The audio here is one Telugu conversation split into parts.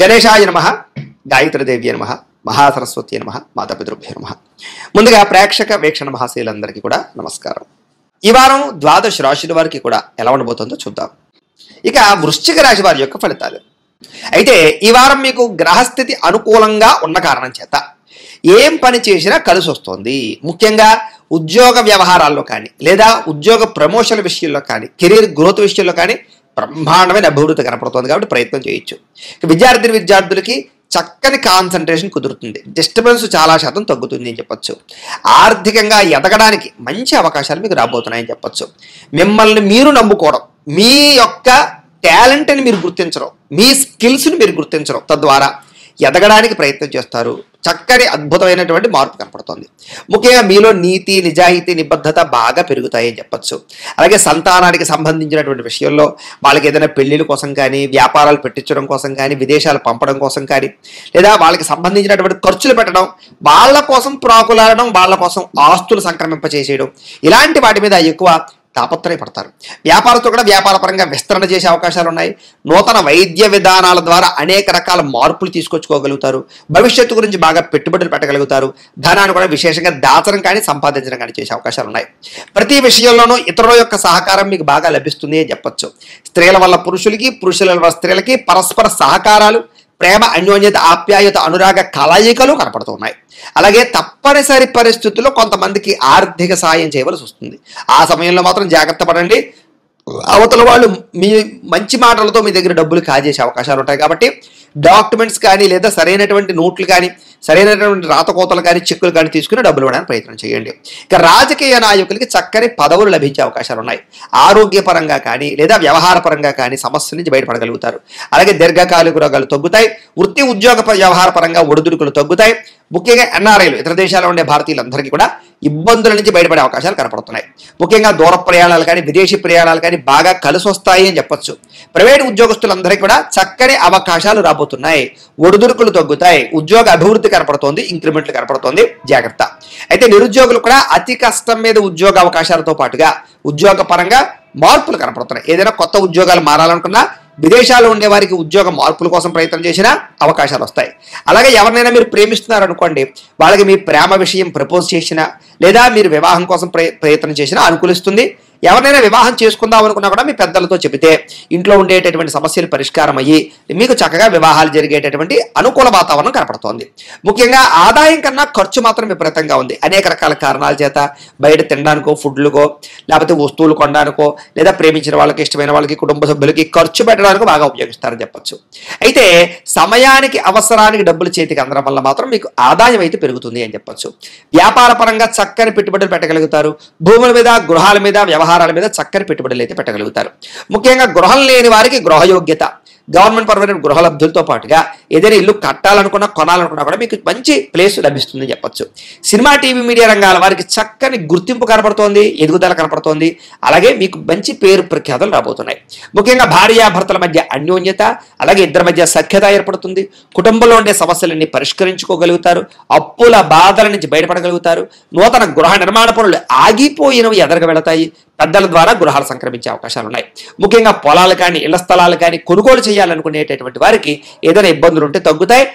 గణేశాయ నమః, గాయత్రీదేవ్యే నమః, మహాసరస్వతి నమః, మాతాపితృభ్యో నమః. ముందుగా ప్రేక్షక వీక్షణ మహాశీలందరికీ కూడా నమస్కారం. ఈ వారం ద్వాదశ రాశుల వారికి కూడా ఎలా ఉండబోతుందో చూద్దాం. ఇక వృశ్చిక రాశి వారి యొక్క ఫలితాలు. అయితే ఈ వారం మీకు గ్రహస్థితి అనుకూలంగా ఉన్న కారణం చేత ఏం పని చేసినా కలిసి వస్తుంది. ముఖ్యంగా ఉద్యోగ వ్యవహారాల్లో కానీ లేదా ఉద్యోగ ప్రమోషన్ విషయంలో కానీ కెరీర్ గ్రోత్ విషయంలో కానీ బ్రహ్మాండమైన అభివృద్ధి కనపడుతుంది. కాబట్టి ప్రయత్నం చేయొచ్చు. విద్యార్థులకి చక్కని కాన్సన్ట్రేషన్ కుదురుతుంది. డిస్టర్బెన్స్ చాలా శాతం తగ్గుతుంది అని చెప్పొచ్చు. ఆర్థికంగా ఎదగడానికి మంచి అవకాశాలు మీకు రాబోతున్నాయని చెప్పొచ్చు. మిమ్మల్ని మీరు నమ్ముకోవడం, మీ యొక్క టాలెంట్ని మీరు గుర్తించడం, మీ స్కిల్స్ని మీరు గుర్తించడం, తద్వారా ఎదగడానికి ప్రయత్నం చేస్తారు. చక్కని అద్భుతమైనటువంటి మార్పు కనపడుతుంది. ముఖ్యంగా మీలో నీతి, నిజాయితీ, నిబద్ధత బాగా పెరుగుతాయని చెప్పొచ్చు. అలాగే సంతానానికి సంబంధించినటువంటి విషయంలో వాళ్ళకి ఏదైనా పెళ్లిళ్ళ కోసం కానీ, వ్యాపారాలు పెట్టించడం కోసం కానీ, విదేశాలు పంపడం కోసం కానీ, లేదా వాళ్ళకి సంబంధించినటువంటి ఖర్చులు పెట్టడం, వాళ్ళ కోసం ప్రాకులాడడం, వాళ్ళ కోసం ఆస్తులు సంక్రమింపచేసేయడం, ఇలాంటి వాటి మీద ఎక్కువ తాపత్రయపడతారు. వ్యాపారతో కూడా వ్యాపారపరంగా విస్తరణ చేసే అవకాశాలు ఉన్నాయి. నూతన వైద్య విధానాల ద్వారా అనేక రకాల మార్పులు తీసుకొచ్చుకోగలుగుతారు. భవిష్యత్తు గురించి బాగా పెట్టుబడులు పెట్టగలుగుతారు. ధనాన్ని కూడా విశేషంగా దాచడం కానీ సంపాదించడం కానీ చేసే అవకాశాలు ఉన్నాయి. ప్రతి విషయంలోనూ ఇతరుల యొక్క సహకారం మీకు బాగా లభిస్తుంది అని చెప్పొచ్చు. స్త్రీల వల్ల పురుషులకి, పురుషుల వల్ల స్త్రీలకి పరస్పర సహకారాలు, ప్రేమ, అన్యోన్యత, ఆప్యాయత, అనురాగ కలయికలు కనపడుతున్నాయి. అలాగే తప్పనిసరి పరిస్థితుల్లో కొంతమందికి ఆర్థిక సాయం చేయవలసి వస్తుంది. ఆ సమయంలో మాత్రం జాగ్రత్త పడండి. అవతల వాళ్ళు మీ మంచి మాటలతో మీ దగ్గర డబ్బులు కాజేసే అవకాశాలు ఉంటాయి. కాబట్టి డాక్యుమెంట్స్ కానీ లేదా సరైనటువంటి నోట్లు కానీ, సరైనటువంటి రాతకోతలు కానీ, చెక్కులు కానీ తీసుకుని డబ్బులు ఇవ్వడానికి ప్రయత్నం చేయండి. ఇక రాజకీయ నాయకులకి చక్కని పదవులు లభించే అవకాశాలు ఉన్నాయి. ఆరోగ్యపరంగా కానీ లేదా వ్యవహార పరంగా కానీ సమస్యల నుంచి బయటపడగలుగుతారు. అలాగే దీర్ఘకాలిక రోగాలు తగ్గుతాయి. వృత్తి ఉద్యోగ వ్యవహార పరంగా ఒడిదుడుకులు తగ్గుతాయి. ముఖ్యంగా ఎన్ఆర్ఐలు, ఇతర దేశాల్లో ఉండే భారతీయులందరికీ కూడా ఇబ్బందుల నుంచి బయటపడే అవకాశాలు కనపడుతున్నాయి. ముఖ్యంగా దూర ప్రయాణాలు కానీ, విదేశీ ప్రయాణాలు కానీ బాగా కలిసి వస్తాయి అని చెప్పొచ్చు. ప్రైవేటు ఉద్యోగస్తులందరికీ కూడా చక్కని అవకాశాలు రాబోతున్నాయి. ఒడిదుడుకులు తగ్గుతాయి. ఉద్యోగ అభివృద్ధి కనపడుతోంది. ఇంక్రిమెంట్లు కనపడుతోంది. జాగ్రత్త. అయితే నిరుద్యోగులు కూడా అతి కష్టం మీద ఉద్యోగ అవకాశాలతో పాటుగా ఉద్యోగ పరంగా మార్పులు కనపడుతున్నాయి. ఏదైనా కొత్త ఉద్యోగాలు మారాలనుకున్నా, విదేశాల్లో ఉండే వారికి ఉద్యోగ మార్పుల కోసం ప్రయత్నం చేసినా అవకాశాలు వస్తాయి. అలాగే ఎవరినైనా మీరు ప్రేమిస్తున్నారు అనుకోండి, వాళ్ళకి మీ ప్రేమ విషయం ప్రపోజ్ చేసినా లేదా మీరు వివాహం కోసం ప్రయత్నం చేసినా అనుకూలిస్తుంది. ఎవరినైనా వివాహం చేసుకుందాం అనుకున్నా కూడా మీ పెద్దలతో చెబితే ఇంట్లో ఉండేటటువంటి సమస్యలు పరిష్కారం అయ్యి మీకు చక్కగా వివాహాలు జరిగేటటువంటి అనుకూల వాతావరణం కనపడుతోంది. ముఖ్యంగా ఆదాయం కన్నా ఖర్చు మాత్రం విపరీతంగా ఉంది. అనేక రకాల కారణాల చేత బయట తినడానికో, ఫుడ్లుకో, లేకపోతే వస్తువులు కొనడానికో, లేదా ప్రేమించిన వాళ్ళకి, ఇష్టమైన వాళ్ళకి, కుటుంబ సభ్యులకి ఖర్చు పెట్టడానికి బాగా ఉపయోగిస్తారని చెప్పొచ్చు. అయితే సమయానికి, అవసరానికి డబ్బులు చేతికి అందడం వల్ల మాత్రం మీకు ఆదాయం అయితే పెరుగుతుంది అని చెప్పొచ్చు. వ్యాపార పరంగా చక్కని పెట్టుబడులు పెట్టగలుగుతారు. భూముల మీద, గృహాల మీద, వ్యవహారాల మీద చక్కని పెట్టుబడులు అయితే పెట్టగలుగుతారు. ముఖ్యంగా గృహం లేని వారికి గృహయోగ్యత, గవర్నమెంట్ పరమైన గృహలబ్ధులతో పాటుగా ఏదైనా ఇల్లు కట్టాలనుకున్నా, కొనాలనుకున్నా కూడా మీకు మంచి ప్లేస్ లభిస్తుందని చెప్పొచ్చు. సినిమా, టీవీ, మీడియా రంగాల వారికి చక్కని గుర్తింపు కనపడుతోంది, ఎదుగుదల కనపడుతోంది. అలాగే మీకు మంచి పేరు ప్రఖ్యాతలు రాబోతున్నాయి. ముఖ్యంగా భార్యాభర్తల మధ్య అన్యోన్యత, అలాగే ఇద్దరి మధ్య సఖ్యత ఏర్పడుతుంది. కుటుంబంలో ఉండే సమస్యలన్నీ పరిష్కరించుకోగలుగుతారు. అప్పుల బాధల నుంచి బయటపడగలుగుతారు. నూతన గృహ నిర్మాణ పనులు ఆగిపోయినవి ఎదరగ వెళతాయి. పెద్దల ద్వారా గృహాలు సంక్రమించే అవకాశాలు ఉన్నాయి. ముఖ్యంగా పొలాలు కానీ, ఇళ్ల స్థలాలు కానీ కొనుగోలు చేయాలనుకునేటటువంటి వారికి ఏదైనా ఇబ్బందులు ఉంటే తగ్గుతాయి.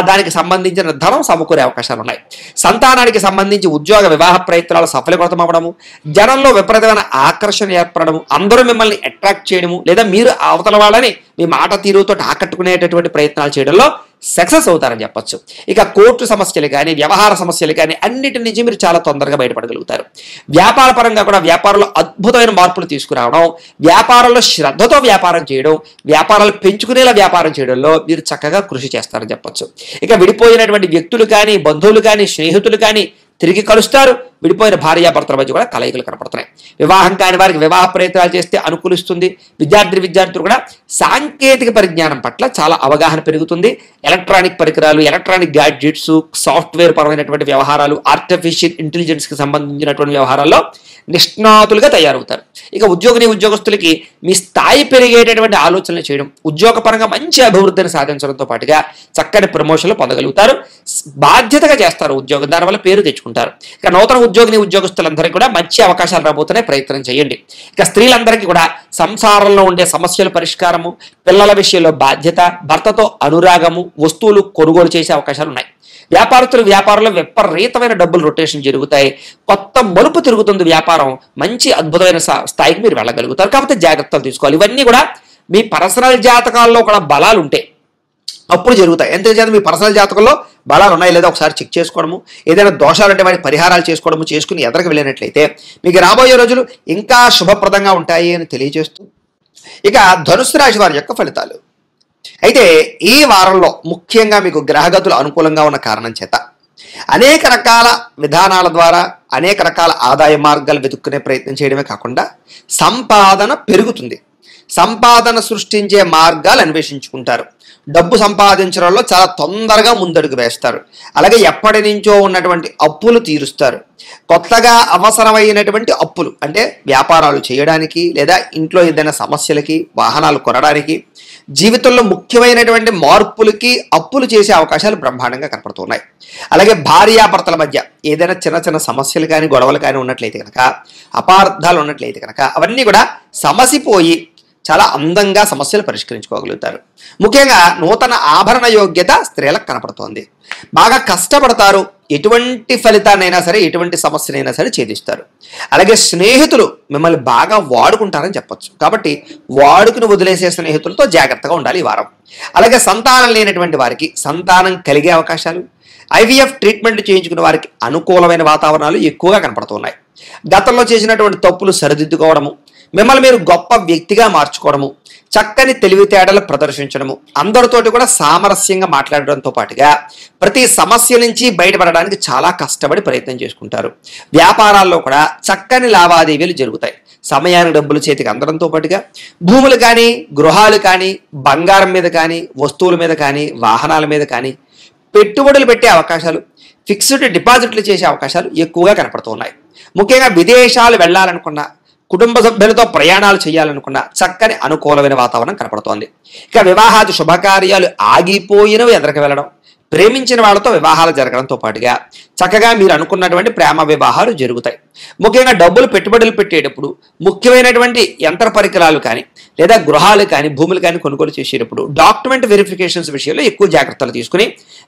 దానికి సంబంధించిన ధనం సమకూరే అవకాశాలు ఉన్నాయి. సంతానానికి సంబంధించి ఉద్యోగ వివాహ ప్రయత్నాలు సఫలీకృతం అవ్వడము, జనంలో విపరీతమైన ఆకర్షణ ఏర్పడము, అందరూ మిమ్మల్ని అట్రాక్ట్ చేయడము, లేదా మీరు అవతల వాళ్ళని మీ మాట తీరుతో ఆకట్టుకునేటటువంటి ప్రయత్నాలు చేయడంలో సక్సెస్ అవుతారని చెప్పొచ్చు. ఇక కోర్టు సమస్యలు కానీ, వ్యవహార సమస్యలు కానీ అన్నిటి నుంచి మీరు చాలా తొందరగా బయటపడగలుగుతారు. వ్యాపార పరంగా కూడా వ్యాపారంలో అద్భుతమైన మార్పులు తీసుకురావడం, వ్యాపారంలో శ్రద్ధతో వ్యాపారం చేయడం, వ్యాపారాలు పెంచుకునేలా వ్యాపారం చేయడంలో మీరు చక్కగా కృషి చేస్తారని చెప్పొచ్చు. ఇక విడిపోయినటువంటి వ్యక్తులు కానీ, బంధువులు కానీ, స్నేహితులు కానీ తిరిగి కలుస్తారు. విడిపోయిన భార్యాభర్తల మధ్య కూడా కలయికలు కనపడుతున్నాయి. వివాహం కాని వారికి వివాహ ప్రయత్నాలు చేస్తే అనుకూలిస్తుంది. విద్యార్థులు కూడా సాంకేతిక పరిజ్ఞానం పట్ల చాలా అవగాహన పెరుగుతుంది. ఎలక్ట్రానిక్ పరికరాలు, ఎలక్ట్రానిక్ గ్యాడ్జెట్స్, సాఫ్ట్వేర్ పరమైనటువంటి వ్యవహారాలు, ఆర్టిఫిషియల్ ఇంటెలిజెన్స్కి సంబంధించినటువంటి వ్యవహారాల్లో నిష్ణాతులుగా తయారవుతారు. ఇక ఉద్యోగస్తులకి మీ స్థాయి పెరిగేటటువంటి ఆలోచనలు చేయడం, ఉద్యోగపరంగా మంచి అభివృద్ధిని సాధించడంతో పాటుగా చక్కని ప్రమోషన్లు పొందగలుగుతారు. బాధ్యతగా చేస్తారు ఉద్యోగం, దానివల్ల పేరు తెచ్చుకుంటారు. ఇక నూతన ఉద్యోగిని ఉద్యోగస్తులందరికీ కూడా మంచి అవకాశాలు రాబోతున్నాయి, ప్రయత్నం చేయండి. ఇక స్త్రీలందరికీ కూడా సంసారంలో ఉండే సమస్యల పరిష్కారము, పిల్లల విషయంలో బాధ్యత, భర్తతో అనురాగము, వస్తువులు కొనుగోలు చేసే అవకాశాలు ఉన్నాయి. వ్యాపారస్తులు వ్యాపారంలో విపరీతమైన డబ్బులు రొటేషన్ జరుగుతాయి, కొత్త మలుపు తిరుగుతుంది వ్యాపారం, మంచి అద్భుతమైన స్థాయికి మీరు వెళ్ళగలుగుతారు. కాబట్టి జాగ్రత్తలు తీసుకోవాలి. ఇవన్నీ కూడా మీ పర్సనల్ జాతకాల్లో కూడా బలాలు ఉంటాయి, అప్పుడు జరుగుతాయి. ఎంతసేపు మీ పర్సనల్ జాతకంలో బలాలు ఉన్నాయి లేదా ఒకసారి చెక్ చేసుకోవడము, ఏదైనా దోషాలు అంటే వాటి పరిహారాలు చేసుకోవడము చేసుకుని ఎదరికి వెళ్ళినట్లయితే మీకు రాబోయే రోజులు ఇంకా శుభప్రదంగా ఉంటాయి అని తెలియజేస్తూ, ఇక ధనుస్సు రాశి వారి యొక్క ఫలితాలు. అయితే ఈ వారంలో ముఖ్యంగా మీకు గ్రహగతులు అనుకూలంగా ఉన్న కారణం చేత అనేక రకాల విధానాల ద్వారా అనేక రకాల ఆదాయ మార్గాలు వెతుక్కునే ప్రయత్నం చేయడమే కాకుండా సంపాదన పెరుగుతుంది, సంపాదన సృష్టించే మార్గాలు అన్వేషించుకుంటారు, డబ్బు సంపాదించడంలో చాలా తొందరగా ముందడుగు వేస్తారు. అలాగే ఎప్పటి నుంచో ఉన్నటువంటి అప్పులు తీరుస్తారు. కొత్తగా అవసరమైనటువంటి అప్పులు అంటే వ్యాపారాలు చేయడానికి లేదా ఇంట్లో ఏదైనా సమస్యలకి, వాహనాలు కొనడానికి, జీవితంలో ముఖ్యమైనటువంటి మార్పులకి అప్పులు చేసే అవకాశాలు బ్రహ్మాండంగా కనపడుతున్నాయి. అలాగే భార్యాభర్తల మధ్య ఏదైనా చిన్న చిన్న సమస్యలు కానీ గొడవలు కానీ ఉన్నట్లయితే కనుక, అపార్థాలు ఉన్నట్లయితే కనుక అవన్నీ కూడా సమసిపోయి చాలా అందంగా సమస్యలు పరిష్కరించుకోగలుగుతారు. ముఖ్యంగా నూతన ఆభరణ యోగ్యత స్త్రీలకు కనపడుతోంది. బాగా కష్టపడతారు, ఎటువంటి ఫలితాన్నైనా సరే ఎటువంటి సమస్యనైనా సరే ఛేదిస్తారు. అలాగే స్నేహితులు మిమ్మల్ని బాగా వాడుకుంటారని చెప్పొచ్చు. కాబట్టి వాడుకుని వదిలేసే స్నేహితులతో జాగ్రత్తగా ఉండాలి ఈ వారం. అలాగే సంతానం లేనటువంటి వారికి సంతానం కలిగే అవకాశాలు, IVF ట్రీట్మెంట్ చేయించుకున్న వారికి అనుకూలమైన వాతావరణాలు ఎక్కువగా కనపడుతున్నాయి. గతంలో చేసినటువంటి తప్పులు సరిదిద్దుకోవడము, మిమ్మల్ని మీరు గొప్ప వ్యక్తిగా మార్చుకోవడము, చక్కని తెలివితేటలు ప్రదర్శించడము, అందరితోటి కూడా సామరస్యంగా మాట్లాడడంతో పాటుగా ప్రతి సమస్య నుంచి బయటపడడానికి చాలా కష్టపడి ప్రయత్నం చేసుకుంటారు. వ్యాపారాల్లో కూడా చక్కని లావాదేవీలు జరుగుతాయి. సమయానికి డబ్బులు చేతికి అందడంతో పాటుగా భూములు కానీ, గృహాలు కానీ, బంగారం మీద కానీ, వస్తువుల మీద కానీ, వాహనాల మీద కానీ పెట్టుబడులు పెట్టే అవకాశాలు, ఫిక్స్డ్ డిపాజిట్లు చేసే అవకాశాలు ఎక్కువగా కనపడుతున్నాయి. ముఖ్యంగా విదేశాలు వెళ్ళాలనుకున్న, కుటుంబ సభ్యులతో ప్రయాణాలు చేయాలనుకున్న చక్కని అనుకూలమైన వాతావరణం కనపడుతోంది. ఇక వివాహాది శుభకార్యాలు ఆగిపోయినవి ఎదరికి వెళ్ళడం, ప్రేమించిన వాళ్ళతో వివాహాలు జరగడంతో పాటుగా చక్కగా మీరు అనుకున్నటువంటి ప్రేమ వివాహాలు జరుగుతాయి. ముఖ్యంగా డబ్బులు పెట్టుబడులు పెట్టేటప్పుడు ముఖ్యమైనటువంటి యంత్ర పరికరాలు కానీ లేదా గృహాలు కానీ భూములు కానీ కొనుగోలు చేసేటప్పుడు డాక్యుమెంట్ వెరిఫికేషన్స్ విషయంలో ఎక్కువ జాగ్రత్తలు తీసుకుని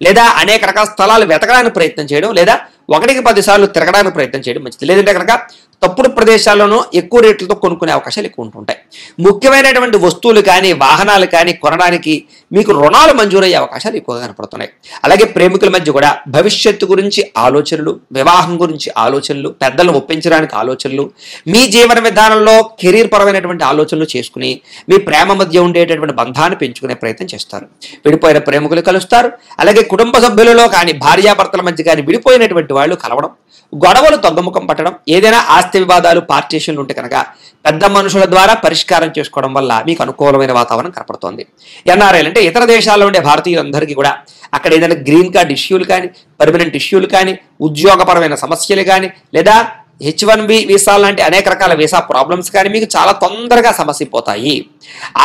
లేదా అనేక రకాల స్థలాలు వెతకడానికి ప్రయత్నం చేయడం లేదా 1-10 సార్లు తిరగడానికి ప్రయత్నం చేయడం మంచిది. లేదంటే కనుక తప్పుడు ప్రదేశాల్లోనూ ఎక్కువ రేట్లతో కొనుక్కునే అవకాశాలు ఎక్కువ ఉంటుంటాయి. ముఖ్యమైనటువంటి వస్తువులు కానీ వాహనాలు కానీ కొనడానికి మీకు రుణాలు మంజూరయ్యే అవకాశాలు ఎక్కువగా కనపడుతున్నాయి. అలాగే ప్రేమికుల మధ్య కూడా భవిష్యత్తు గురించి ఆలోచనలు, వివాహం గురించి ఆలోచనలు, పెద్దలను ఒప్పించడానికి ఆలోచనలు, మీ జీవన విధానంలో కెరీర్ పరమైనటువంటి ఆలోచనలు చేసుకుని మీ ప్రేమ మధ్య ఉండేటటువంటి బంధాన్ని పెంచుకునే ప్రయత్నం చేస్తారు. విడిపోయిన ప్రేమికులు కలుస్తారు. అలాగే కుటుంబ సభ్యులలో కానీ భార్యాభర్తల మధ్య కానీ విడిపోయినటువంటి వాళ్ళు కలవడం, గొడవలు తగ్గుముఖం పట్టడం, ఏదైనా ఆస్తి వివాదాలు పార్టీషన్లు ఉంటే కనుక పెద్ద మనుషుల ద్వారా పరిష్కారం చేసుకోవడం వల్ల మీకు అనుకూలమైన వాతావరణం కనపడుతోంది. NRI అంటే ఇతర దేశాల్లో ఉండే భారతీయులందరికీ కూడా అక్కడ ఏదైనా గ్రీన్ కార్డ్ ఇష్యూలు కానీ, పర్మనెంట్ ఇష్యూలు కానీ, ఉద్యోగపరమైన సమస్యలు కానీ లేదా H1B వీసాలు లాంటి అనేక రకాల వీసా ప్రాబ్లమ్స్ కానీ మీకు చాలా తొందరగా సమసిపోతాయి.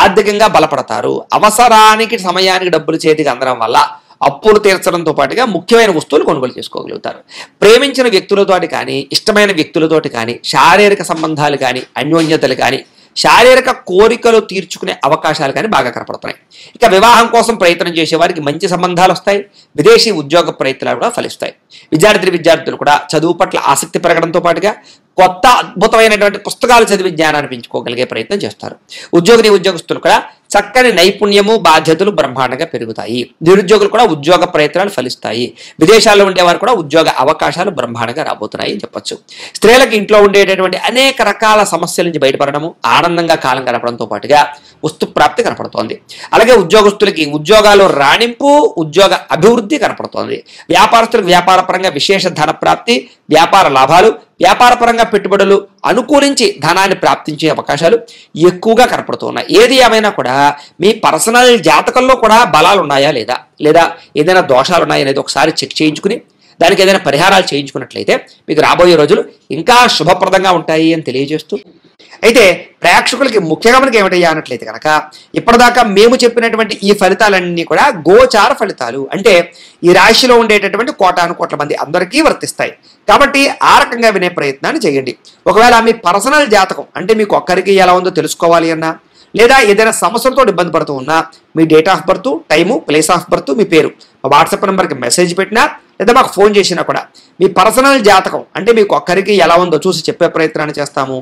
ఆర్థికంగా బలపడతారు. అవసరానికి సమయానికి డబ్బులు చేతికి అందడం వల్ల అప్పులు తీర్చడంతో పాటుగా ముఖ్యమైన వస్తువులు కొనుగోలు చేసుకోగలుగుతారు. ప్రేమించిన వ్యక్తులతోటి కానీ, ఇష్టమైన వ్యక్తులతోటి కానీ, శారీరక సంబంధాలు కానీ, అన్యోన్యతలు కానీ, శారీరక కోరికలు తీర్చుకునే అవకాశాలు కానీ బాగా కనపడుతున్నాయి. ఇక వివాహం కోసం ప్రయత్నం చేసే వారికి మంచి సంబంధాలు వస్తాయి. విదేశీ ఉద్యోగ ప్రయత్నాలు కూడా ఫలిస్తాయి. విద్యార్థులు కూడా చదువు పట్ల ఆసక్తి పెరగడంతో పాటుగా కొత్త అద్భుతమైనటువంటి పుస్తకాలు చదివి జ్ఞానాన్ని పెంచుకోగలిగే ప్రయత్నం చేస్తారు. ఉద్యోగస్తులు కూడా చక్కని నైపుణ్యము, బాధ్యతలు బ్రహ్మాండంగా పెరుగుతాయి. నిరుద్యోగులు కూడా ఉద్యోగ ప్రయత్నాలు ఫలిస్తాయి. విదేశాల్లో ఉండేవారు కూడా ఉద్యోగ అవకాశాలు బ్రహ్మాండంగా రాబోతున్నాయి అని చెప్పొచ్చు. స్త్రీలకు ఇంట్లో ఉండేటటువంటి అనేక రకాల సమస్యల నుంచి బయటపడడము, ఆనందంగా కాలం గడపడంతో పాటుగా వస్తు ప్రాప్తి కనపడుతోంది. అలాగే ఉద్యోగస్తులకి ఉద్యోగాలు రాణింపు, ఉద్యోగ అభివృద్ధి కనపడుతోంది. వ్యాపారస్తులకు వ్యాపార పరంగా విశేష ధన ప్రాప్తి, వ్యాపార లాభాలు, వ్యాపారపరంగా పెట్టుబడులు అనుకూలించి ధనాన్ని ప్రాప్తించే అవకాశాలు ఎక్కువగా కనపడుతున్నాయి. ఏది ఏమైనా కూడా మీ పర్సనల్ జాతకంలో కూడా బలాలు ఉన్నాయా లేదా ఏదైనా దోషాలు ఉన్నాయా అనేది ఒకసారి చెక్ చేయించుకుని దానికి ఏదైనా పరిహారాలు చేయించుకున్నట్లయితే మీకు రాబోయే రోజులు ఇంకా శుభప్రదంగా ఉంటాయి అని తెలియజేస్తూ అయితే ప్రేక్షకులకి ముఖ్యంగా మనకి ఏమిటయ్యా అన్నట్లయితే కనుక ఇప్పటిదాకా మేము చెప్పినటువంటి ఈ ఫలితాలన్నీ కూడా గోచార ఫలితాలు, అంటే ఈ రాశిలో ఉండేటటువంటి కోటాను కోట్ల మంది అందరికీ వర్తిస్తాయి. కాబట్టి ఆ రకంగా వినే ప్రయత్నాన్ని చేయండి. ఒకవేళ మీ పర్సనల్ జాతకం అంటే మీకు ఒక్కరికి ఎలా ఉందో తెలుసుకోవాలి అన్నా, లేదా ఏదైనా సమస్యలతో ఇబ్బంది పడుతూ ఉన్నా మీ date of birth, time, place of birth, మీ పేరు మా వాట్సాప్ నెంబర్కి మెసేజ్ పెట్టినా లేదా మాకు ఫోన్ చేసినా కూడా మీ పర్సనల్ జాతకం అంటే మీకు ఒక్కరికి ఎలా ఉందో చూసి చెప్పే ప్రయత్నాన్ని చేస్తాము.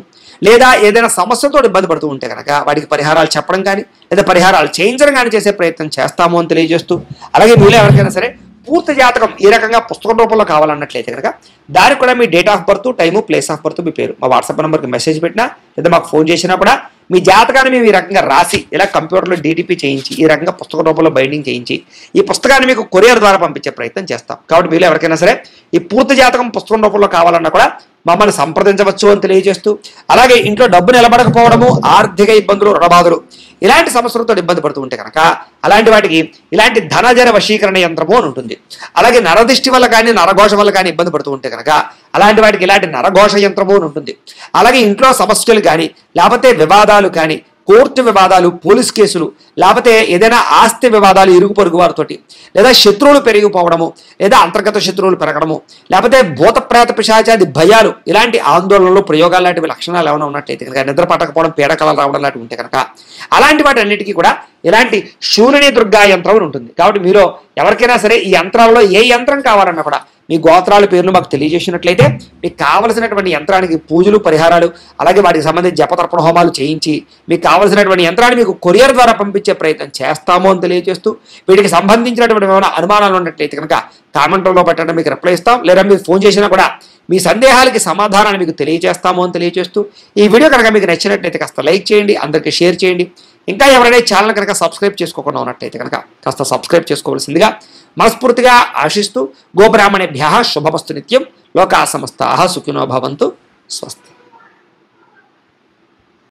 లేదా ఏదైనా సమస్యతో ఇబ్బంది పడుతూ ఉంటే కనుక వాటికి పరిహారాలు చెప్పడం కానీ లేదా పరిహారాలు చేయించడం కానీ చేసే ప్రయత్నం చేస్తాము అని తెలియజేస్తూ, అలాగే మీలో ఎవరికైనా సరే పూర్తి జాతకం ఈ రకంగా పుస్తకం రూపంలో కావాలన్నట్లయితే కనుక దానికి కూడా మీ date of birth, time, place of birth, మీ పేరు మా వాట్సాప్ నెంబర్కి మెసేజ్ పెట్టినా లేదా మాకు ఫోన్ చేసినా కూడా మీ జాతకాన్ని మేము ఈ రకంగా రాసి ఇలా కంప్యూటర్లో DTP చేయించి ఈ రకంగా పుస్తక రూపంలో బైండింగ్ చేయించి ఈ పుస్తకాన్ని మీకు కొరియర్ ద్వారా పంపించే ప్రయత్నం చేస్తాం. కాబట్టి మీరు ఎవరికైనా సరే ఈ పూర్తి జాతకం పుస్తకం రూపంలో కావాలన్నా కూడా మమ్మల్ని సంప్రదించవచ్చు అని తెలియజేస్తూ, అలాగే ఇంట్లో డబ్బు నిలబడకపోవడము, ఆర్థిక ఇబ్బందులు, రుణబాధలు ఇలాంటి సమస్యలతో ఇబ్బంది పడుతూ ఉంటే కనుక అలాంటి వాటికి ఇలాంటి ధనజన వశీకరణ యంత్రము అని ఉంటుంది. అలాగే నరదిష్టి వల్ల కానీ నరఘోష వల్ల కానీ ఇబ్బంది పడుతూ ఉంటే కనుక అలాంటి వాటికి ఇలాంటి నరఘోష యంత్రము అని ఉంటుంది. అలాగే ఇంట్లో సమస్యలు కానీ లేకపోతే వివాదాలు కానీ, కోర్టు వివాదాలు, పోలీస్ కేసులు, లేకపోతే ఏదైనా ఆస్తి వివాదాలు ఇరుగు పొరుగు వారితోటి, లేదా శత్రువులు పెరిగిపోవడము, లేదా అంతర్గత శత్రువులు పెరగడము, లేకపోతే భూత ప్రేత పిశాచాది భయాలు, ఇలాంటి ఆందోళనలు, ప్రయోగాలు లాంటివి లక్షణాలు ఏమైనా ఉన్నట్లయితే కనుక, నిద్ర పట్టకపోవడం, పీడకలలు రావడం లాంటివి ఉంటే కనుక అలాంటి వాటి అన్నిటికీ కూడా ఇలాంటి శూలిని దుర్గా యంత్రం అని ఉంటుంది. కాబట్టి మీరు ఎవరికైనా సరే ఈ యంత్రాలలో ఏ యంత్రం కావాలన్నా కూడా మీ గోత్రాల పేర్లు మాకు తెలియజేసినట్లయితే మీకు కావలసినటువంటి యంత్రానికి పూజలు, పరిహారాలు, అలాగే వాటికి సంబంధించి జపతర్పణ హోమాలు చేయించి మీకు కావలసినటువంటి యంత్రాన్ని మీకు కొరియర్ ద్వారా పంపించే ప్రయత్నం చేస్తాము అని తెలియజేస్తూ, వీటికి సంబంధించినటువంటి ఏమైనా అనుమానాలు ఉన్నట్లయితే కనుక కామెంట్లో పెట్టండి, మీకు రిప్లై ఇస్తాం. లేదా మీరు ఫోన్ చేసినా కూడా మీ సందేహాలకి సమాధానాన్ని మీకు తెలియజేస్తాము అని తెలియజేస్తూ, ఈ వీడియో కనుక మీకు నచ్చినట్లయితే కాస్త లైక్ చేయండి, అందరికీ షేర్ చేయండి. ఇంకా ఎవరైనా ఛానల్ కనుక సబ్స్క్రైబ్ చేసుకోకుండా ఉన్నట్లయితే కనుక కాస్త సబ్స్క్రైబ్ చేసుకోవాల్సిందిగా మనస్ఫూర్తిగా ఆశిస్తూ, గోబ్రాహ్మణేభ్యః శుభమస్తు నిత్యం, లోకా సమస్తాః సుఖినో భవంతు, స్వస్తి.